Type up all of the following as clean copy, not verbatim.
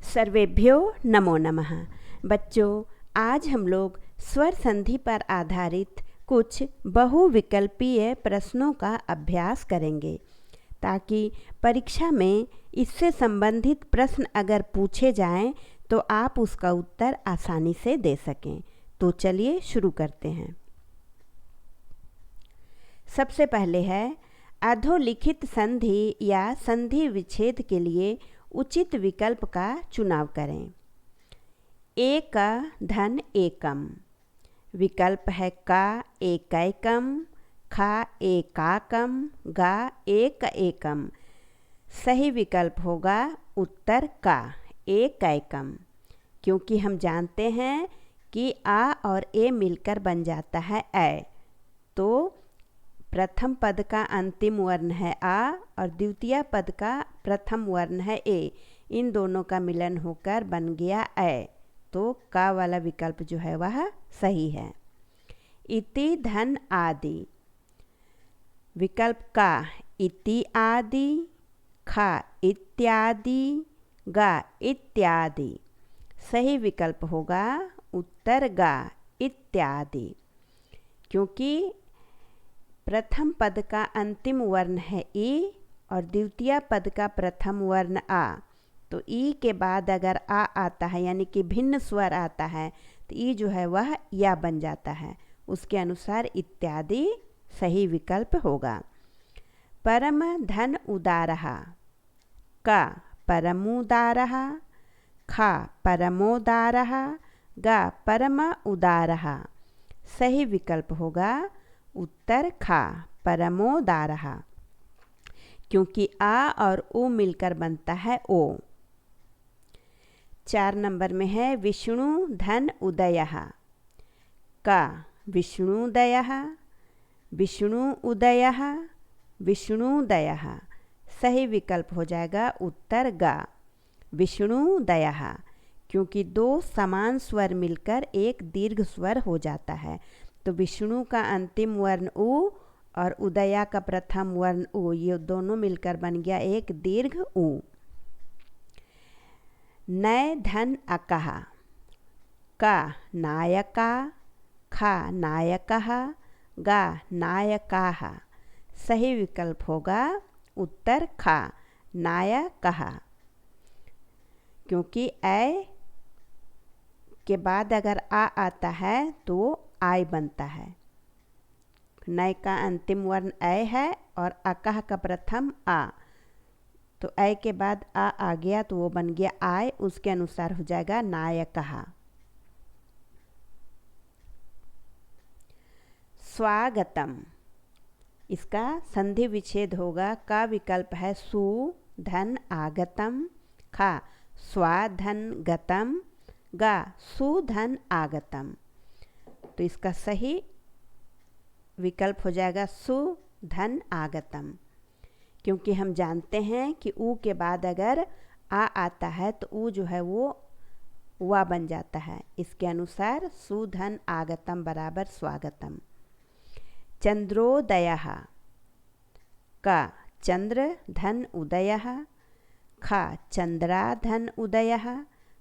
सर्वेभ्यो नमो नमः। बच्चों, आज हम लोग स्वर संधि पर आधारित कुछ बहुविकल्पीय प्रश्नों का अभ्यास करेंगे ताकि परीक्षा में इससे संबंधित प्रश्न अगर पूछे जाएं तो आप उसका उत्तर आसानी से दे सकें। तो चलिए शुरू करते हैं। सबसे पहले है अधोलिखित संधि या संधि विच्छेद के लिए उचित विकल्प का चुनाव करें। एक धन एकम, विकल्प है का एकैकम, खा एकाकम, गा एक एकम। सही विकल्प होगा उत्तर का एकैकम, क्योंकि हम जानते हैं कि आ और ए मिलकर बन जाता है ए। तो प्रथम पद का अंतिम वर्ण है आ और द्वितीय पद का प्रथम वर्ण है ए। इन दोनों का मिलन होकर बन गया ए। तो का वाला विकल्प जो है वह सही है। इति धन आदि, विकल्प का इति आदि, खा इत्यादि, गा इत्यादि। सही विकल्प होगा उत्तर गा इत्यादि, क्योंकि प्रथम पद का अंतिम वर्ण है ई और द्वितीय पद का प्रथम वर्ण आ। तो ई के बाद अगर आ आता है यानी कि भिन्न स्वर आता है तो ई जो है वह या बन जाता है। उसके अनुसार इत्यादि सही विकल्प होगा। परम धन उदारः, का परमुदारः, खा परमोदारः, गा परम उदारः। सही विकल्प होगा उत्तर खा परमोदारः, क्योंकि आ और उ मिलकर बनता है ओ। 4 नंबर में है विष्णु धन उदयः, का विष्णुदयः, विष्णु उदयः, विष्णुदयः। सही विकल्प हो जाएगा उत्तर गा विष्णुदयः, क्योंकि दो समान स्वर मिलकर एक दीर्घ स्वर हो जाता है। तो विष्णु का अंतिम वर्ण उ और उदया का प्रथम वर्ण उ, ये दोनों मिलकर बन गया एक दीर्घ उ। नय धन अकः, का नायका, खा नायकः, गा नायकाः। सही विकल्प होगा उत्तर खा नायकः, क्योंकि ए के बाद अगर आ आता है तो आय बनता है। नय का अंतिम वर्ण ए है और अकह का प्रथम आ, तो ए के बाद आ गया तो वो बन गया आय। उसके अनुसार हो जाएगा नायकः। स्वागतम, इसका संधि विच्छेद होगा। का विकल्प है सु धन आगतम, खा स्वाधन गतम, गा सुधन आगतम। तो इसका सही विकल्प हो जाएगा सुधन आगतम, क्योंकि हम जानते हैं कि ऊ के बाद अगर आ आता है तो ऊ जो है वो वा बन जाता है। इसके अनुसार सुधन आगतम बराबर स्वागतम। चंद्रोदयः, का चंद्र धन उदयः, खा चंद्रा धन उदयः,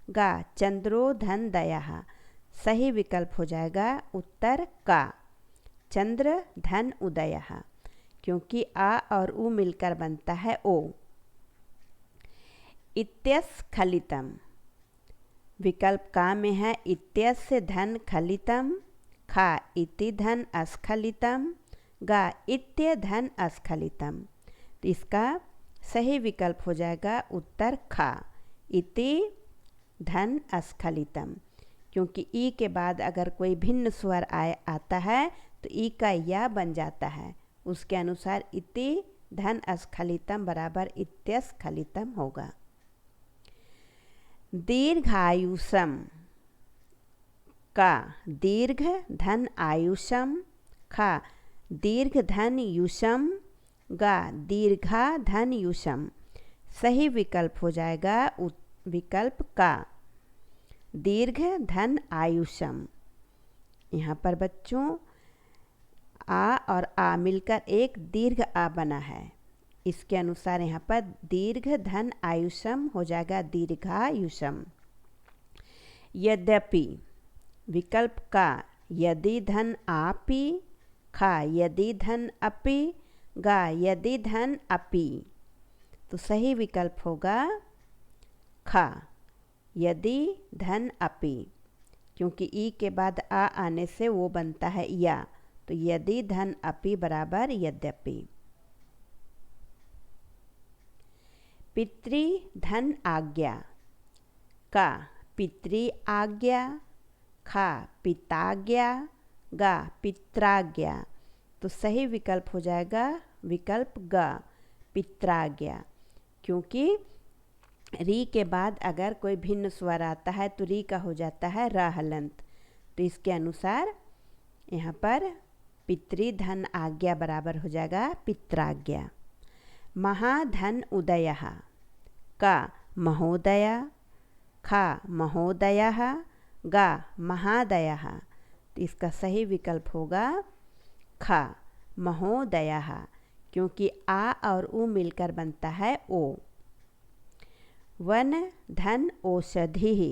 गा चंद्रो धन दयः। सही विकल्प हो जाएगा उत्तर का चंद्र धन उदयः, क्योंकि आ और उ मिलकर बनता है ओ। इत्यस्खलितम, विकल्प का में है इत्यस्य धन खलितम, खा इति धन अस्खलितम, गा इत्य धन अस्खलितम। तो इसका सही विकल्प हो जाएगा उत्तर खा इति धन अस्खलितम, क्योंकि ई के बाद अगर कोई भिन्न स्वर आता है तो ई का या बन जाता है। उसके अनुसार इति धन अस्खलितम बराबर इत्यस्खलितम होगा। दीर्घायुषम, का दीर्घ धन आयुषम, खा दीर्घ धन युषम, गा दीर्घा धन युषम। सही विकल्प हो जाएगा विकल्प का दीर्घ धन आयुषम। यहाँ पर बच्चों आ और आ मिलकर एक दीर्घ आ बना है। इसके अनुसार यहाँ पर दीर्घ धन आयुषम हो जाएगा दीर्घायुषम। यद्यपि विकल्प का यदि धन आपी, खा यदि धन अपि, गा यदि धन अपि। तो सही विकल्प होगा खा यदि धन अपि, क्योंकि ई के बाद आ आने से वो बनता है या, तो यदि धन अपि बराबर यद्यपि। पितृ धन आज्ञा, का पितृ आज्ञा, खा पिताज्ञा, गा पित्राज्ञा। तो सही विकल्प हो जाएगा विकल्प ग पित्राज्ञा, क्योंकि री के बाद अगर कोई भिन्न स्वर आता है तो री का हो जाता है र हलंत। तो इसके अनुसार यहाँ पर पितृधन आज्ञा बराबर हो जाएगा पित्राज्ञा। महाधन उदयः, का महोदय, खा महोदयः, गा महादयः। तो इसका सही विकल्प होगा खा महोदयः, क्योंकि आ और उ मिलकर बनता है ओ। वन धन औषधिः,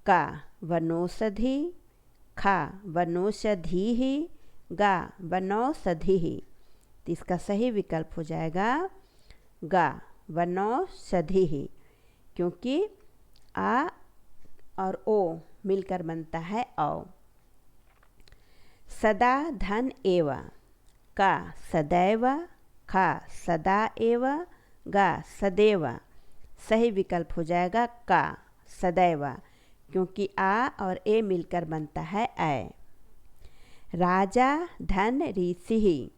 का वनौषधि, खा वनौषधीः, गा वनौषधिः। तो इसका सही विकल्प हो जाएगा गा वनौषधिः, क्योंकि आ और ओ मिलकर बनता है औ। सदा धन एव, का सदैव, खा सदा एव, गा सदैव। सही विकल्प हो जाएगा का सदैव, क्योंकि आ और ए मिलकर बनता है ऐ। राजा धन ऋषि,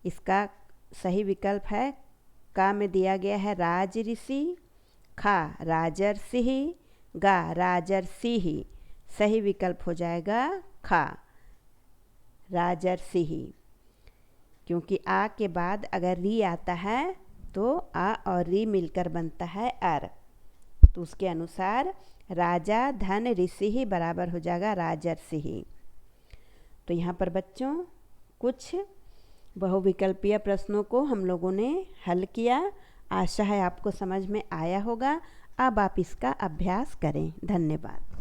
इसका सही विकल्प है का में दिया गया है राज ऋषि, खा राजर्षि, गा राजर्षि। सही विकल्प हो जाएगा खा राजर्षि, क्योंकि आ के बाद अगर री आता है तो आ और री मिलकर बनता है अर। तो उसके अनुसार राजा धन ऋषि बराबर हो जाएगा राजर्षि। तो यहाँ पर बच्चों कुछ बहुविकल्पीय प्रश्नों को हम लोगों ने हल किया। आशा है आपको समझ में आया होगा। अब आप इसका अभ्यास करें। धन्यवाद।